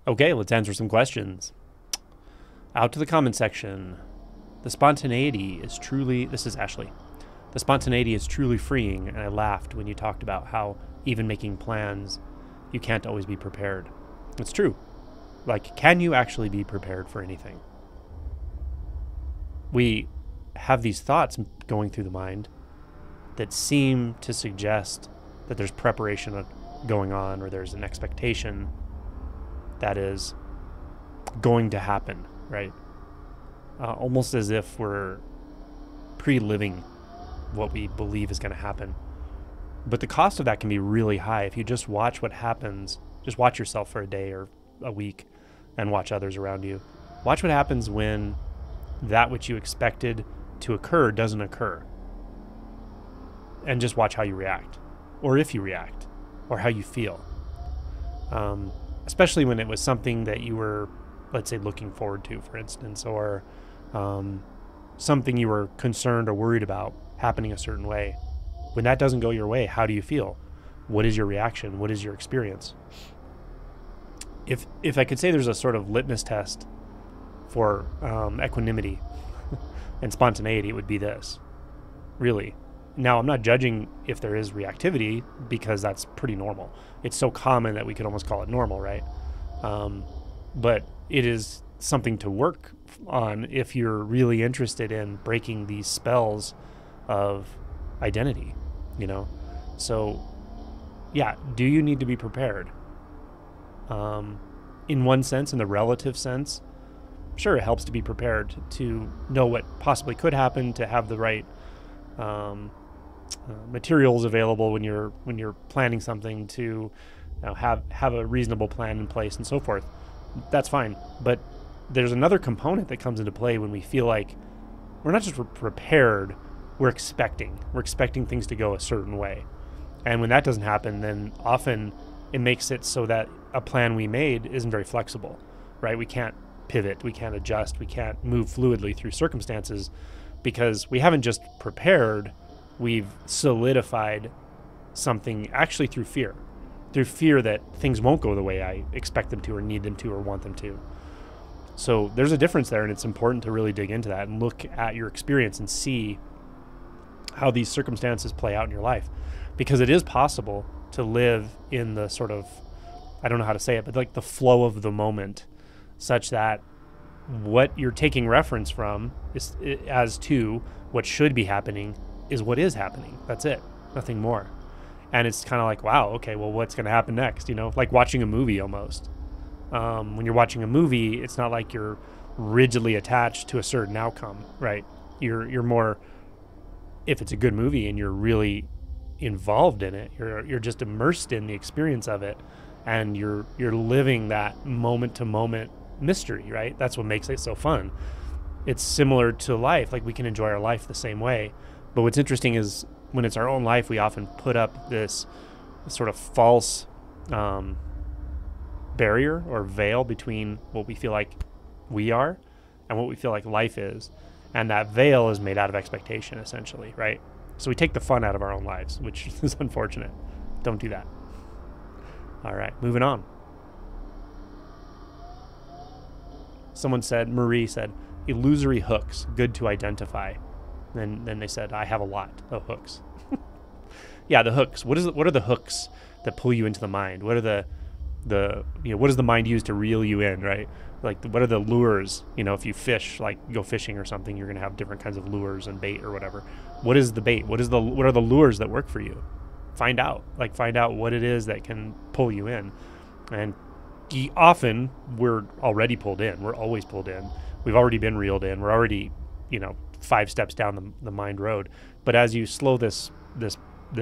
Okay, let's answer some questions. Out to the comment section. The spontaneity is truly, this is Ashley. The spontaneity is truly freeing, and I laughed when you talked about how even making plans, you can't always be prepared. It's true. Like, can you actually be prepared for anything? We have these thoughts going through the mind that seem to suggest that there's preparation going on, or there's an expectation that is going to happen, right? Almost as if we're pre-living what we believe is going to happen. But the cost of that can be really high. If you just watch what happens, just watch yourself for a day or a week and watch others around you. Watch what happens when that which you expected to occur doesn't occur. And just watch how you react, or if you react, or how you feel. Especially when it was something that you were, let's say, looking forward to, for instance, or something you were concerned or worried about happening a certain way. When that doesn't go your way, how do you feel? What is your reaction? What is your experience? If I could say there's a sort of litmus test for equanimity and spontaneity, it would be this, really. Now, I'm not judging if there is reactivity, because that's pretty normal. It's so common that we could almost call it normal, right? But it is something to work on if you're really interested in breaking these spells of identity, you know? So, yeah, do you need to be prepared? In one sense, in the relative sense, sure, it helps to be prepared, to know what possibly could happen, to have the right materials available when you're planning something, to have a reasonable plan in place and so forth. That's fine. But there's another component that comes into play when we feel like we're not just prepared, we're expecting things to go a certain way. And when that doesn't happen, then often it makes it so that a plan we made isn't very flexible, right? We can't pivot, we can't adjust, we can't move fluidly through circumstances, because we haven't just prepared, we've solidified something actually through fear that things won't go the way I expect them to, or need them to, or want them to. So there's a difference there, and it's important to really dig into that and look at your experience and see how these circumstances play out in your life. Because it is possible to live in the sort of, I don't know how to say it, but like the flow of the moment, such that what you're taking reference from is, as to what should be happening, is what is happening. That's it, nothing more. And it's kind of like, wow, okay, well, what's going to happen next? You know, like watching a movie almost. When you're watching a movie, it's not like you're rigidly attached to a certain outcome, right? You're more, if it's a good movie and you're really involved in it, you're just immersed in the experience of it, and you're living that moment to moment mystery, right? That's what makes it so fun. It's similar to life. Like, we can enjoy our life the same way, but what's interesting is when it's our own life, we often put up this sort of false barrier or veil between what we feel like we are and what we feel like life is. And that veil is made out of expectation, essentially, right? So we take the fun out of our own lives, which is unfortunate. Don't do that. All right, moving on. Marie said, illusory hooks, good to identify. And then they said, I have a lot of hooks. Yeah, the hooks. What are the hooks that pull you into the mind? What are what does the mind use to reel you in, right? Like, what are the lures? You know, if you fish, like go fishing or something, you're going to have different kinds of lures and bait or whatever. What is the bait? What are the lures that work for you? Find out what it is that can pull you in. And often we're already pulled in. We're always pulled in. We've already been reeled in. We're already, 5 steps down the mind road. But as you slow this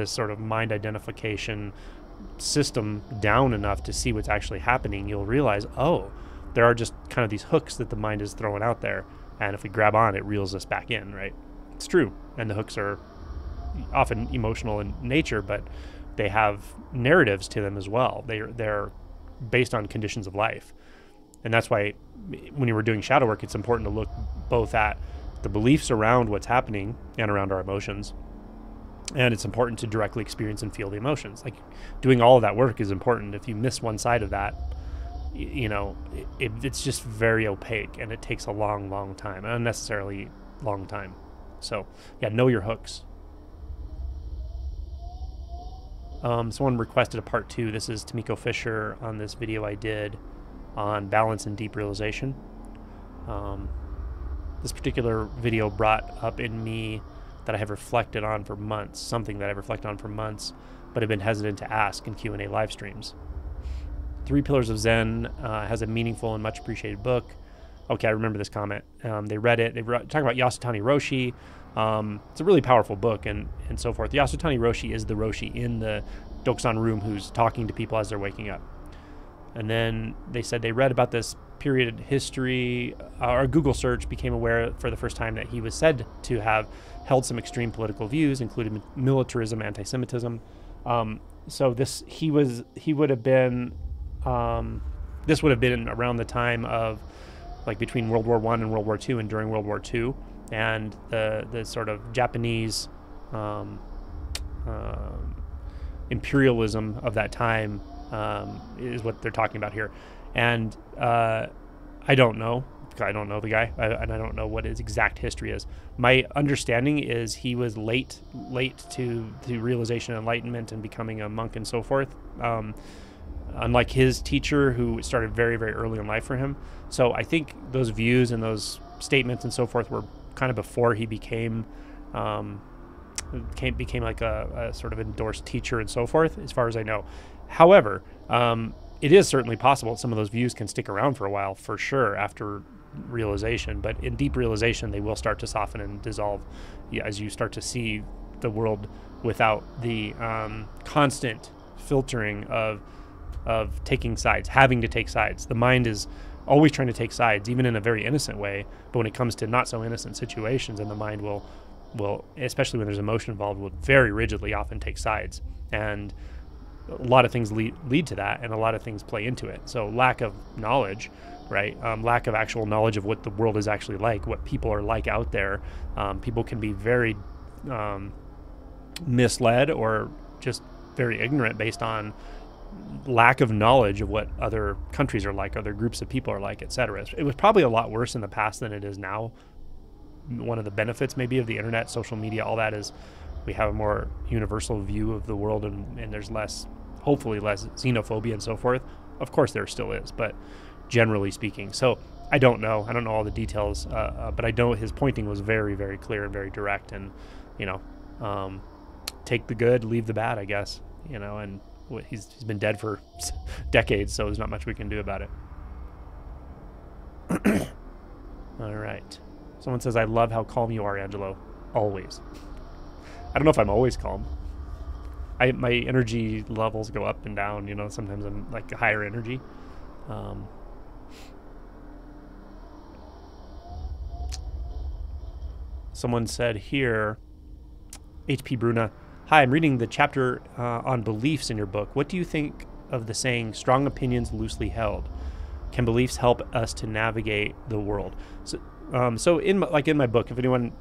sort of mind identification system down enough to see what's actually happening, you'll realize, oh, there are just kind of these hooks that the mind is throwing out there, and if we grab on, it reels us back in, right? It's true. And the hooks are often emotional in nature, but they have narratives to them as well. They're based on conditions of life. And that's why when you were doing shadow work, it's important to look both at the beliefs around what's happening and around our emotions. And it's important to directly experience and feel the emotions. Like, doing all of that work is important. If you miss one side of that, you know, it's just very opaque, and it takes a long time, an unnecessarily long time. So yeah, know your hooks. Someone requested a part 2. This is Tamiko Fisher on this video I did on balance and deep realization. This particular video brought up in me that I have reflected on for months, something that I've reflected on for months, but have been hesitant to ask in Q&A live streams. 3 Pillars of Zen has a meaningful and much appreciated book. Okay, I remember this comment. They read it. They were talking about Yasutani Roshi. It's a really powerful book and so forth. Yasutani Roshi is the Roshi in the Dokusan room who's talking to people as they're waking up. And then they said they read about this period in history. Our Google search became aware for the first time that he was said to have held some extreme political views, including militarism, anti-Semitism. So this would have been around the time of, like, between World War I and World War II, and during World War II, and the sort of Japanese imperialism of that time is what they're talking about here. And I don't know the guy, and I don't know what his exact history is. My understanding is he was late to the realization of enlightenment and becoming a monk and so forth. Unlike his teacher, who started very, very early in life for him. So I think those views and those statements and so forth were kind of before he became like a sort of endorsed teacher and so forth, as far as I know. However, it is certainly possible some of those views can stick around for a while, for sure, after realization. But in deep realization, they will start to soften and dissolve as you start to see the world without the constant filtering of taking sides, having to take sides. The mind is always trying to take sides, even in a very innocent way. But when it comes to not so innocent situations, and the mind will, especially when there's emotion involved, will very rigidly often take sides. And a lot of things lead to that, and a lot of things play into it. So lack of knowledge, right? Lack of actual knowledge of what the world is actually like, what people are like out there. People can be very misled or just very ignorant based on lack of knowledge of what other countries are like, other groups of people are like, etc. It was probably a lot worse in the past than it is now. One of the benefits maybe of the internet, social media, all that is we have a more universal view of the world, and there's hopefully less xenophobia and so forth. Of course there still is, but generally speaking. So I don't know all the details, but I know his pointing was very, very clear and very direct, and take the good, leave the bad, I guess, and he's been dead for decades, so there's not much we can do about it. All right. Someone says, I love how calm you are, Angelo. Always. I don't know if I'm always calm. My energy levels go up and down, sometimes I'm like a higher energy. Someone said here, HP Bruna, hi, I'm reading the chapter on beliefs in your book. What do you think of the saying, strong opinions loosely held? Can beliefs help us to navigate the world? So in my book, if anyone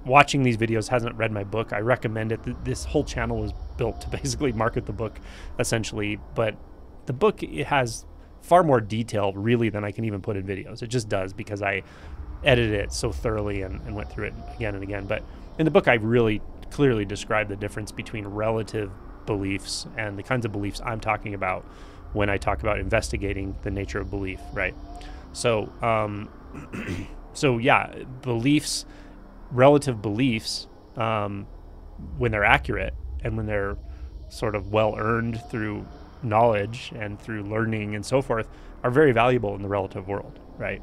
watching these videos hasn't read my book, I recommend it. This whole channel was built to basically market the book, essentially. But the book, it has far more detail, really, than I can even put in videos. It just does, because I edited it so thoroughly and went through it again and again. But in the book, I really clearly describe the difference between relative beliefs and the kinds of beliefs I'm talking about when I talk about investigating the nature of belief, right? So, so yeah, beliefs, relative beliefs, when they're accurate and when they're sort of well earned through knowledge and through learning and so forth, are very valuable in the relative world, right?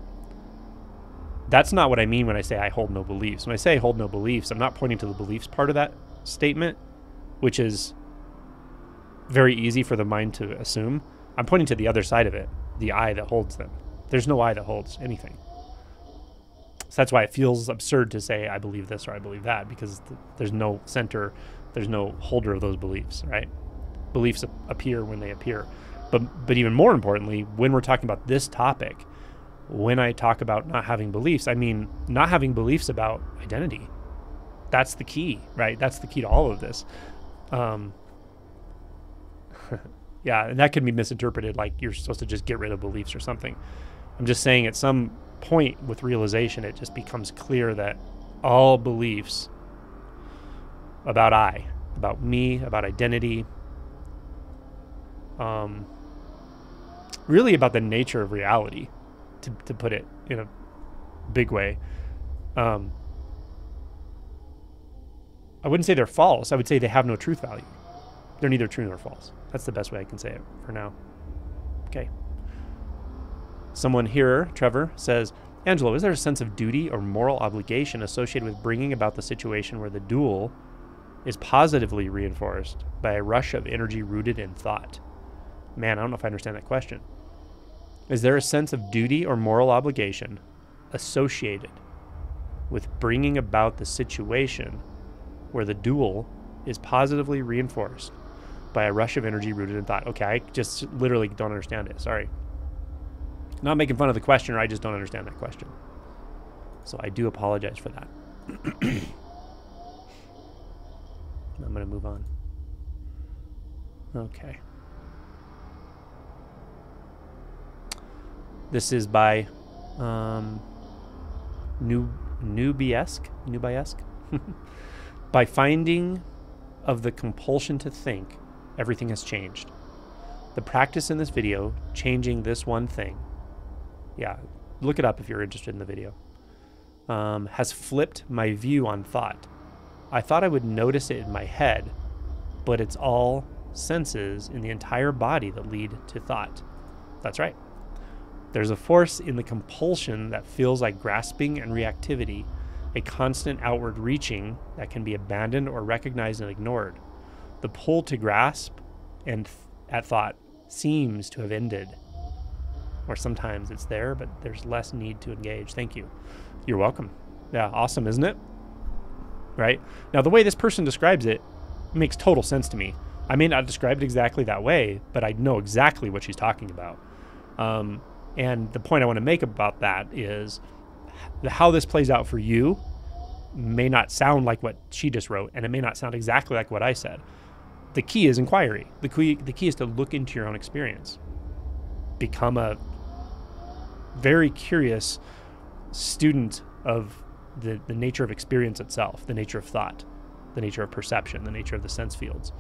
That's not what I mean when I say I hold no beliefs. When I say I hold no beliefs, I'm not pointing to the beliefs part of that statement, which is very easy for the mind to assume. I'm pointing to the other side of it, the I that holds them. There's no I that holds anything. So that's why it feels absurd to say I believe this or I believe that, because there's no center, there's no holder of those beliefs, right? Beliefs appear when they appear. But even more importantly, when we're talking about this topic, when I talk about not having beliefs, I mean not having beliefs about identity. That's the key, right? That's the key to all of this. Yeah, and that could be misinterpreted like you're supposed to just get rid of beliefs or something. I'm just saying at some point with realization, it just becomes clear that all beliefs about I, about me, about identity, really about the nature of reality, to put it in a big way. I wouldn't say they're false. I would say they have no truth value. They're neither true nor false. That's the best way I can say it for now. Okay. Someone here, Trevor, says, Angelo, is there a sense of duty or moral obligation associated with bringing about the situation where the dual is positively reinforced by a rush of energy rooted in thought? Man, I don't know if I understand that question. Is there a sense of duty or moral obligation associated with bringing about the situation where the dual is positively reinforced by a rush of energy rooted in thought? Okay, I just literally don't understand it. Sorry. Not making fun of the questioner, I just don't understand that question. So I do apologize for that. I'm going to move on. Okay. This is by Newbiesk. By finding of the compulsion to think, everything has changed. The practice in this video, changing this one thing, yeah, look it up if you're interested in the video, has flipped my view on thought. I thought I would notice it in my head, but it's all senses in the entire body that lead to thought. That's right. There's a force in the compulsion that feels like grasping and reactivity, a constant outward reaching that can be abandoned or recognized and ignored. The pull to grasp and at thought seems to have ended. Or sometimes it's there, but there's less need to engage. Thank you. You're welcome. Yeah, awesome, isn't it? Right? Now, the way this person describes it makes total sense to me. I may not describe it exactly that way, but I know exactly what she's talking about. And the point I want to make about that is how this plays out for you may not sound like what she just wrote, and it may not sound exactly like what I said. The key is inquiry. The key is to look into your own experience. Become a very curious student of the nature of experience itself, the nature of thought, the nature of perception, the nature of the sense fields.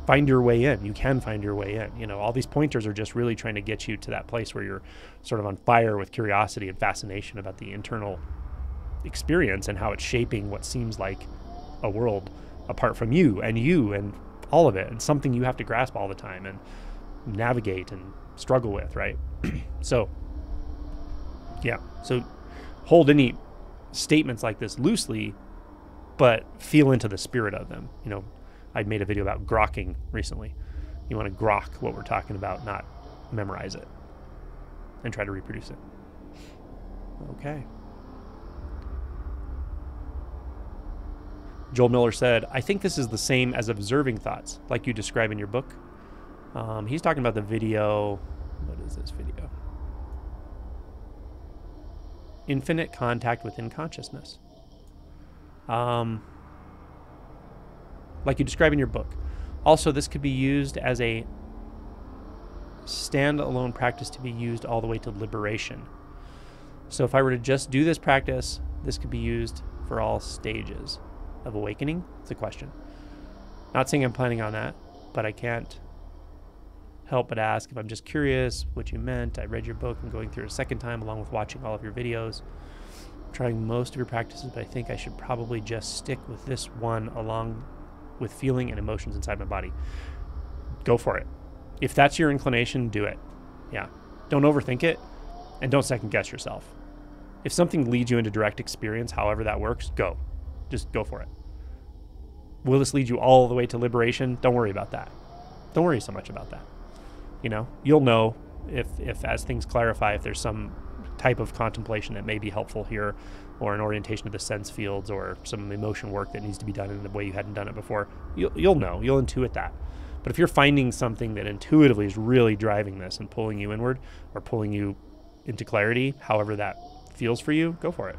Find your way in. You can find your way in. You know, all these pointers are just really trying to get you to that place where you're sort of on fire with curiosity and fascination about the internal experience and how it's shaping what seems like a world apart from you and all of it, and something you have to grasp all the time and navigate and struggle with, right? So, yeah. So hold any statements like this loosely, but feel into the spirit of them. You know, I made a video about grokking recently. You want to grok what we're talking about, not memorize it and try to reproduce it. Okay. Joel Miller said, I think this is the same as observing thoughts, like you describe in your book. He's talking about the video. What is this video? Infinite contact within consciousness. Like you describe in your book. Also, this could be used as a standalone practice to be used all the way to liberation. So if I were to just do this practice, this could be used for all stages of awakening. It's a question. Not saying I'm planning on that, but I can't help but ask if I'm just curious what you meant. I read your book and going through it a second time along with watching all of your videos. I'm trying most of your practices, but I think I should probably just stick with this one along with feeling and emotions inside my body. Go for it. If that's your inclination, do it. Yeah. Don't overthink it and don't second guess yourself. If something leads you into direct experience, however that works, go. Just go for it. Will this lead you all the way to liberation? Don't worry about that. Don't worry so much about that. You know, you'll know if as things clarify, if there's some type of contemplation that may be helpful here, or an orientation of the sense fields, or some emotion work that needs to be done in the way you hadn't done it before. You'll know. You'll intuit that. But if you're finding something that intuitively is really driving this and pulling you inward or pulling you into clarity, however that feels for you, go for it.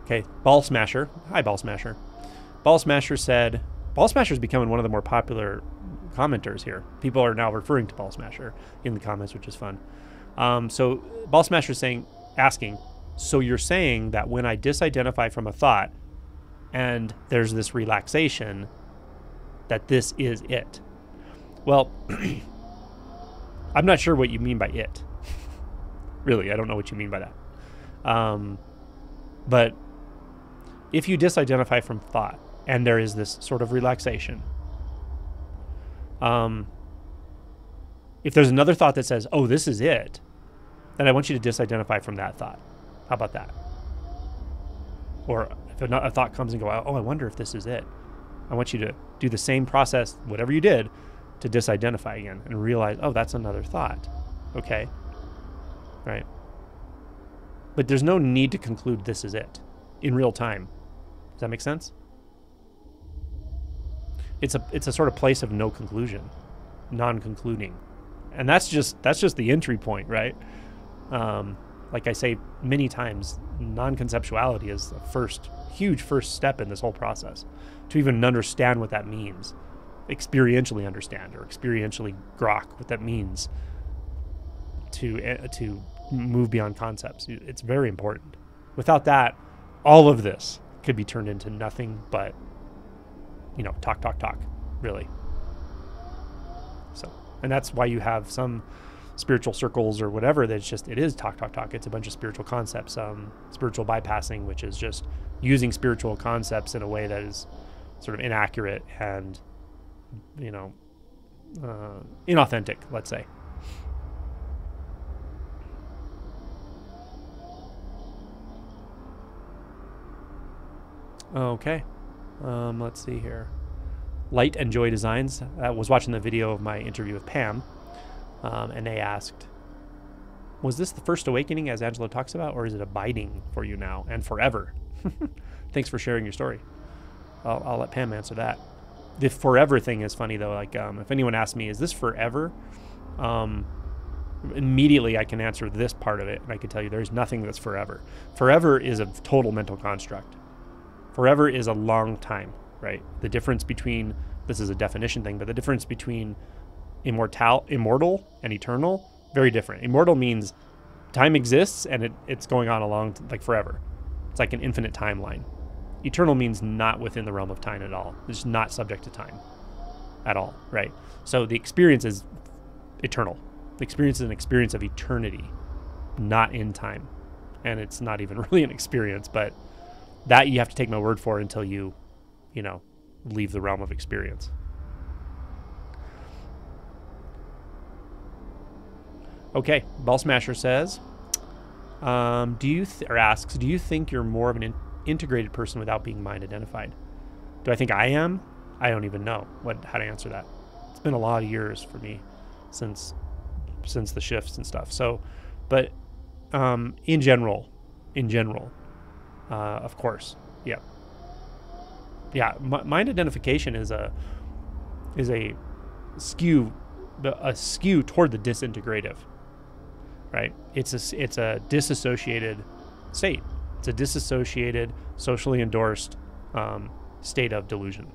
Okay, Ball Smasher. Hi, Ball Smasher. Ball Smasher said, Ball Smasher is becoming one of the more popular commenters here. People are now referring to Ball Smasher in the comments, which is fun. So Ball Smasher is asking, so you're saying that when I disidentify from a thought and there's this relaxation, that this is it? Well, I'm not sure what you mean by it. Really, I don't know what you mean by that. But if you disidentify from thought and there is this sort of relaxation, if there's another thought that says, oh, this is it, then I want you to disidentify from that thought. How about that? Or if a thought comes and go, oh, I wonder if this is it, I want you to do the same process, whatever you did, to disidentify again and realize, oh, that's another thought. Okay. Right. But there's no need to conclude this is it in real time. Does that make sense? It's a sort of place of no conclusion, non-concluding. And that's just the entry point, right? Like I say many times, non-conceptuality is the huge first step in this whole process. To even understand what that means, experientially understand or experientially grok what that means, to move beyond concepts. It's very important. Without that, all of this could be turned into nothing but, talk, really. So, and that's why you have some spiritual circles or whatever it is talk. It's a bunch of spiritual concepts, spiritual bypassing, which is just using spiritual concepts in a way that is sort of inaccurate and, inauthentic, let's say. Okay. Let's see here. Light and Joy Designs. I was watching the video of my interview with Pam, and they asked, was this the first awakening as Angela talks about, or is it abiding for you now and forever? Thanks for sharing your story. I'll let Pam answer that. The forever thing is funny though. Like, if anyone asks me, is this forever? Immediately I can answer this part of it, and I can tell you there's nothing that's forever. Forever is a total mental construct. Forever is a long time, right? The difference between, this is a definition thing, but the difference between immortal and eternal, very different. Immortal means time exists and it's going on like forever. It's like an infinite timeline. Eternal means not within the realm of time at all. It's not subject to time at all, right? So the experience is eternal. The experience is an experience of eternity, not in time. And it's not even really an experience, but that you have to take my word for until you leave the realm of experience. Okay, Ball Smasher says, do you think you're more of an integrated person without being mind identified? Do I think I am? I don't even know how to answer that. It's been a lot of years for me since the shifts and stuff. So, but in general, of course, yeah. Mind identification is a skew toward the disintegrative, right? It's a disassociated state. It's a disassociated, socially endorsed state of delusion.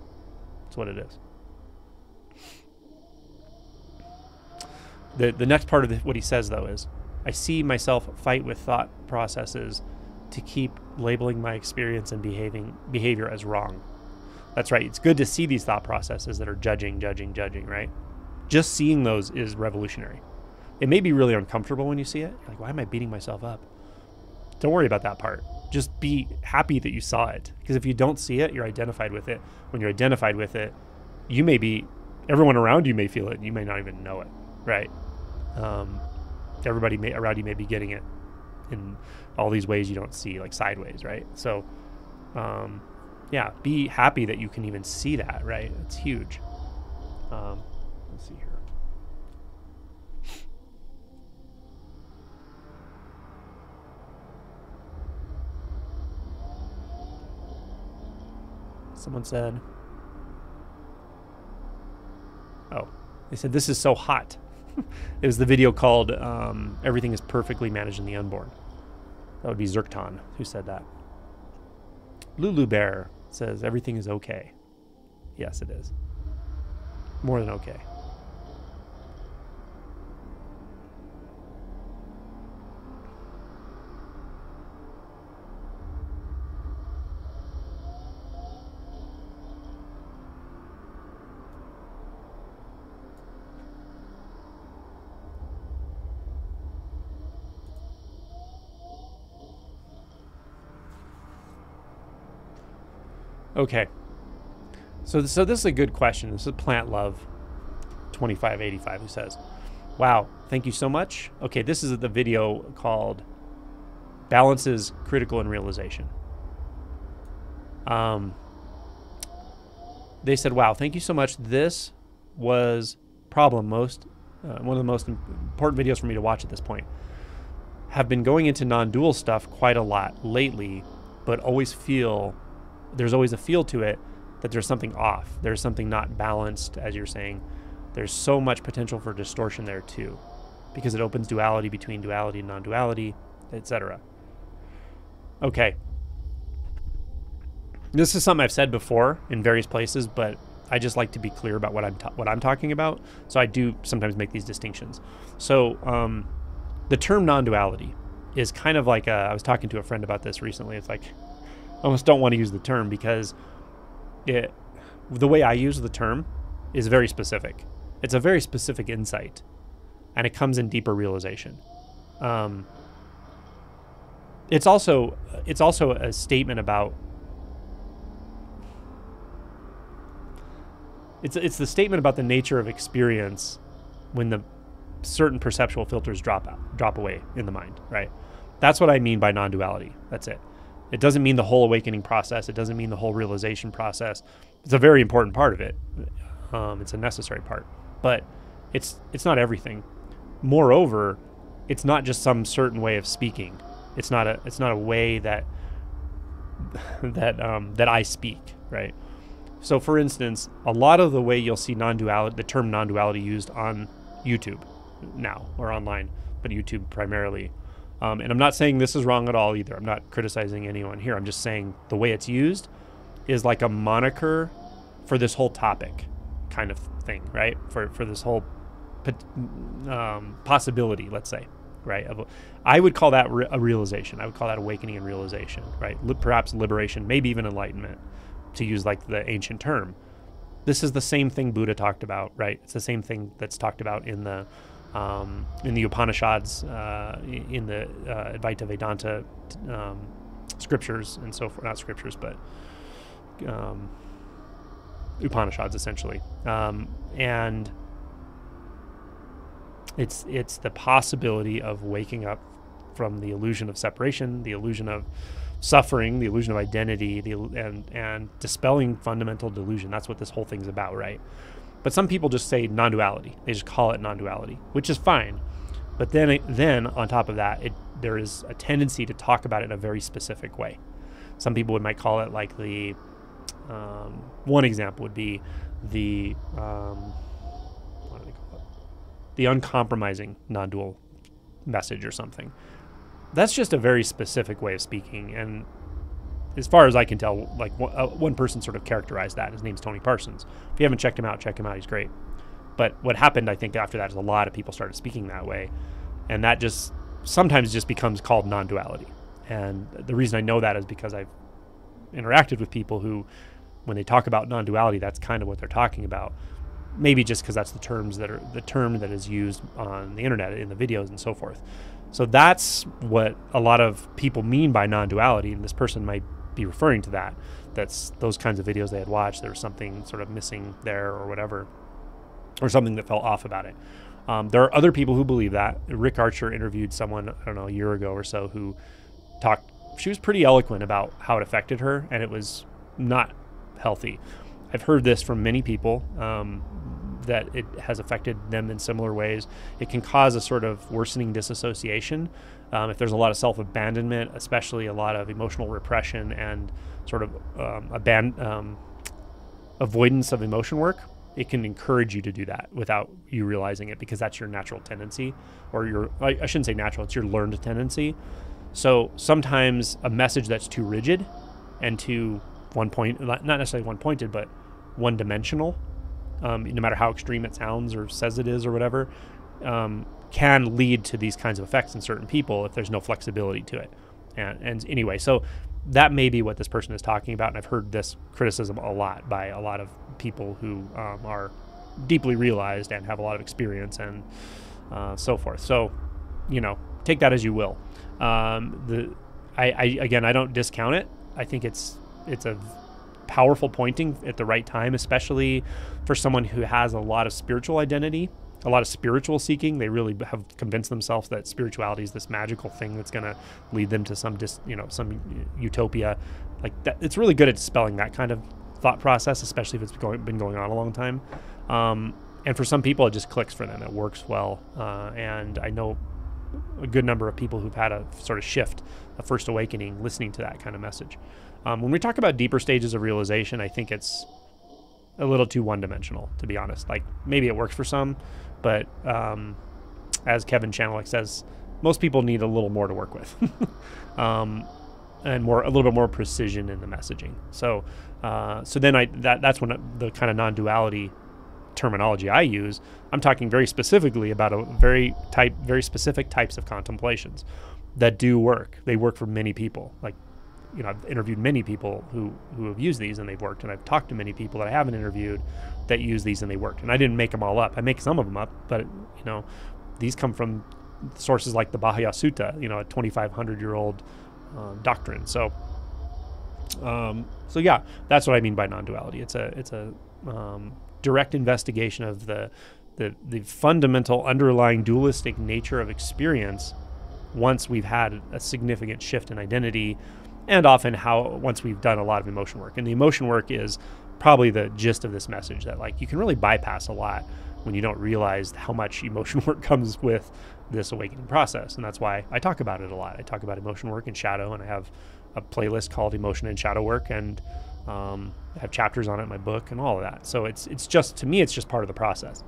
That's what it is. The next part of what he says though is, I see myself fight with thought processes to keep labeling my experience and behavior as wrong. That's right. It's good to see these thought processes that are judging, right? Just seeing those is revolutionary. It may be really uncomfortable when you see it. You're like, why am I beating myself up? Don't worry about that part. Just be happy that you saw it. Because if you don't see it, you're identified with it. When you're identified with it, everyone around you may feel it. And you may not even know it, right? Everybody around you may be getting it in all these ways you don't see, like sideways, right? So, yeah, be happy that you can even see that, right? It's huge. Let's see here. Someone said, they said, this is so hot. It was the video called Everything is Perfectly Managed in the Unborn. That would be Zirkton who said that. Lulu Bear says everything is okay. Yes, it is. More than okay. Okay. So this is a good question. This is Plant Love 2585 who says, wow, thank you so much. Okay, this is the video called Balances Critical and Realization. They said, wow, thank you so much. This was one of the most important videos for me to watch at this point. Have been going into non-dual stuff quite a lot lately, but there's always a feel to it that there's something off. There's something not balanced, as you're saying. There's so much potential for distortion there too, because it opens duality between duality and non-duality, etc. Okay. This is something I've said before in various places, but I just like to be clear about what I'm talking about. So I do sometimes make these distinctions. So the term non-duality is kind of like I was talking to a friend about this recently. It's like, I almost don't want to use the term because the way I use the term is very specific. It's a very specific insight, and it comes in deeper realization. It's also a statement about. It's the statement about the nature of experience when the certain perceptual filters drop away in the mind, right? That's what I mean by non-duality. That's it. It doesn't mean the whole awakening process. It doesn't mean the whole realization process. It's a very important part of it. It's a necessary part, but it's not everything. Moreover, it's not just some certain way of speaking. It's not a way that I speak, right? So, for instance, a lot of the way you'll see non-duality, the term non-duality used on YouTube now or online, but YouTube primarily. And I'm not saying this is wrong at all either. I'm not criticizing anyone here. I'm just saying the way it's used is like a moniker for this whole topic kind of thing, right? For this whole possibility, let's say, right? I would call that a realization. I would call that awakening and realization, right? Perhaps liberation, maybe even enlightenment, to use like the ancient term. This is the same thing Buddha talked about, right? It's the same thing that's talked about in the Upanishads, in the Advaita Vedanta scriptures and so forth. Not scriptures, but Upanishads essentially. And it's the possibility of waking up from the illusion of separation, the illusion of suffering, the illusion of identity, and dispelling fundamental delusion. That's what this whole thing's about, right? But some people just say non-duality. They just call it non-duality, which is fine. But then on top of that, there is a tendency to talk about it in a very specific way. Some people might call it like the one example would be the what do they call it? The uncompromising non-dual message or something. That's just a very specific way of speaking, and as far as I can tell, like one person sort of characterized that. His name's Tony Parsons. If you haven't checked him out, check him out. He's great. But what happened, I think, after that is a lot of people started speaking that way, and that just sometimes just becomes called non-duality. And the reason I know that is because I've interacted with people who, when they talk about non-duality, that's kind of what they're talking about. Maybe just because that's the term that is used on the internet in the videos and so forth. So that's what a lot of people mean by non-duality, and this person might be referring to that. That's those kinds of videos they had watched. There was something sort of missing there or whatever, or something that felt off about it. There are other people who believe that. Rick Archer interviewed someone, I don't know, a year ago or so, who talked. She was pretty eloquent about how it affected her, and it was not healthy. I've heard this from many people, that it has affected them in similar ways. It can cause a sort of worsening disassociation. If there's a lot of self-abandonment, especially a lot of emotional repression and sort of avoidance of emotion work, it can encourage you to do that without you realizing it, because that's your natural tendency, or I shouldn't say natural, it's your learned tendency. So sometimes a message that's too rigid and to one point, not necessarily one-pointed, but one-dimensional, no matter how extreme it sounds or says it is or whatever, can lead to these kinds of effects in certain people if there's no flexibility to it. And anyway, so that may be what this person is talking about, and I've heard this criticism a lot by a lot of people who are deeply realized and have a lot of experience and so forth. So, take that as you will. Again, I don't discount it. I think it's a powerful pointing at the right time, especially for someone who has a lot of spiritual identity, a lot of spiritual seeking. They really have convinced themselves that spirituality is this magical thing that's going to lead them to some utopia. Like that, it's really good at dispelling that kind of thought process, especially if it's been going on a long time. And for some people, it just clicks for them. It works well. And I know a good number of people who've had a sort of shift, a first awakening, listening to that kind of message. When we talk about deeper stages of realization, I think it's a little too one-dimensional, to be honest. Like, maybe it works for some, but as Kevin Chanelik says, most people need a little more to work with, and a little bit more precision in the messaging. So then that's when the kind of non-duality terminology I use. I'm talking very specifically about very specific types of contemplations that do work. They work for many people. Like, I've interviewed many people who have used these and they've worked, and I've talked to many people that I haven't interviewed that use these and they worked. And I didn't make them all up. I make some of them up, but these come from sources like the Bahaya Sutta, a 2,500-year-old doctrine. So yeah, that's what I mean by non-duality. It's a direct investigation of the fundamental underlying dualistic nature of experience once we've had a significant shift in identity, and often once we've done a lot of emotion work. And the emotion work is probably the gist of this message, that like you can really bypass a lot when you don't realize how much emotion work comes with this awakening process. And that's why I talk about it a lot. I talk about emotion work and shadow, and I have a playlist called Emotion and Shadow Work, and I have chapters on it in my book and all of that. So it's just, to me, it's just part of the process.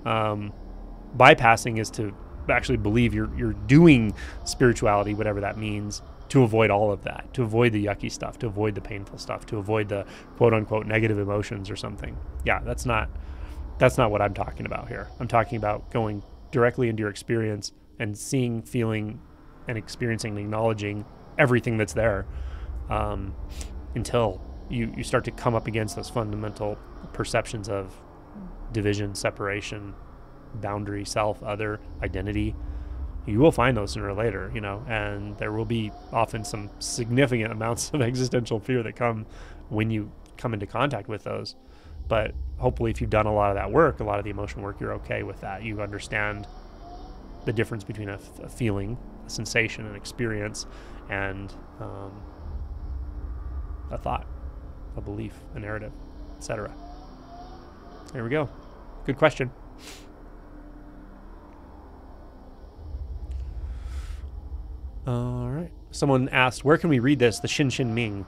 Bypassing is to actually believe you're doing spirituality, whatever that means, to avoid all of that, to avoid the yucky stuff, to avoid the painful stuff, to avoid the quote unquote negative emotions or something. Yeah, that's not what I'm talking about here. I'm talking about going directly into your experience and seeing, feeling, and experiencing and acknowledging everything that's there, until you start to come up against those fundamental perceptions of division, separation, boundary, self, other, identity. You will find those sooner or later, and there will be often some significant amounts of existential fear that come when you come into contact with those. But hopefully, if you've done a lot of that work, a lot of the emotion work, you're okay with that. You understand the difference between a feeling, a sensation, an experience, and a thought, a belief, a narrative, etc. There we go. Good question. All right. Someone asked, where can we read this? The Shin Shin Ming.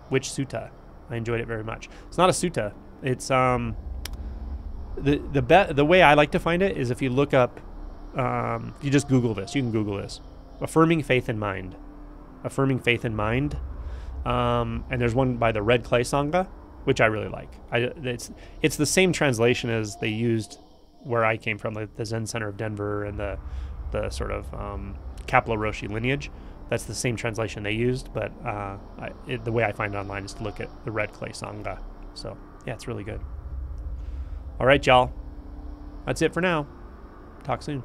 Which sutta? I enjoyed it very much. It's not a sutta. It's the way I like to find it is if you look up, you just Google this. You can Google this. Affirming Faith in Mind. Affirming Faith in Mind. And there's one by the Red Clay Sangha, which I really like. It's the same translation as they used where I came from, like the Zen Center of Denver and the sort of Kapla Roshi lineage. That's the same translation they used, but the way I find it online is to look at the Red Clay Sangha. So yeah, it's really good. All right, y'all. That's it for now. Talk soon.